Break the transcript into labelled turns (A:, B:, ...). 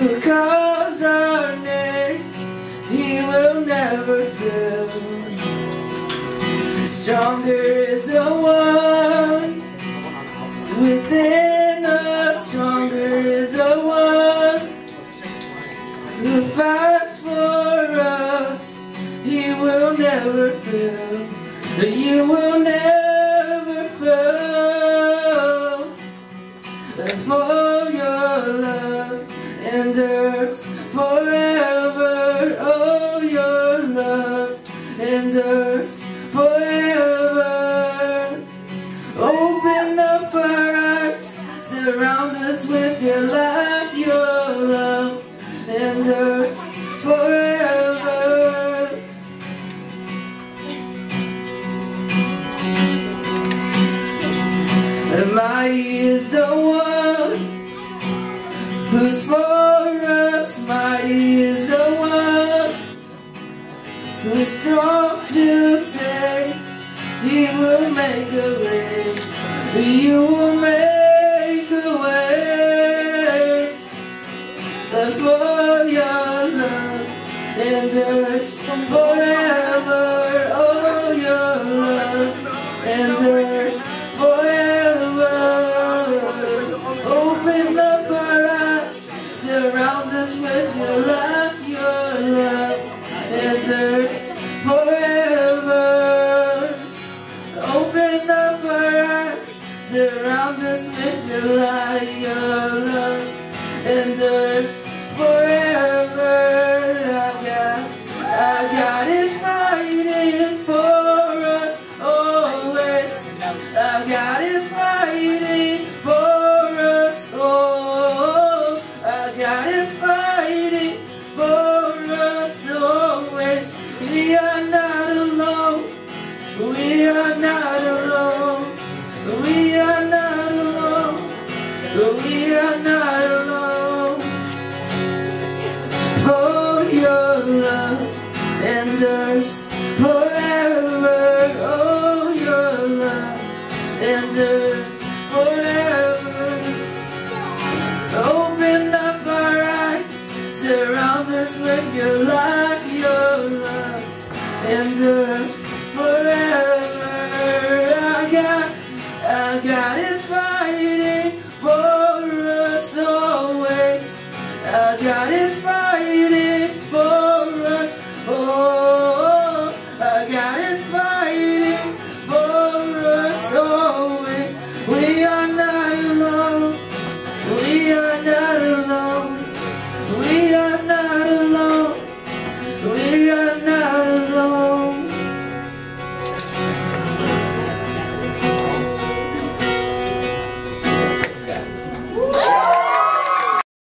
A: who calls our name, He will never fail. Stronger is the one within us. Stronger is the one who fights for us. He will never fail. You will never fail. For your love endures forever. Oh, your love endures forever. Open up our eyes, surround us with your light. Your love endures forever. And mighty is the one who's for us. Mighty is the one who's strong to save. He will make a way. You will make a way. But for your love endures forever. Oh, your love endures forever. Open up our eyes, surround us with your light. Your love endures forever. Open up our eyes, surround us with your light. Your love endures forever. Our God is fighting for us always. Our God is fighting for us. Oh, our God is fighting for us always. We are not alone. We are not alone. We are not alone. We are not alone. For your love endures forever. Oh, your love endures forever. Open up our eyes, surround us with your light. Your love endures forever. Our God is fighting for us always. Our God is fighting.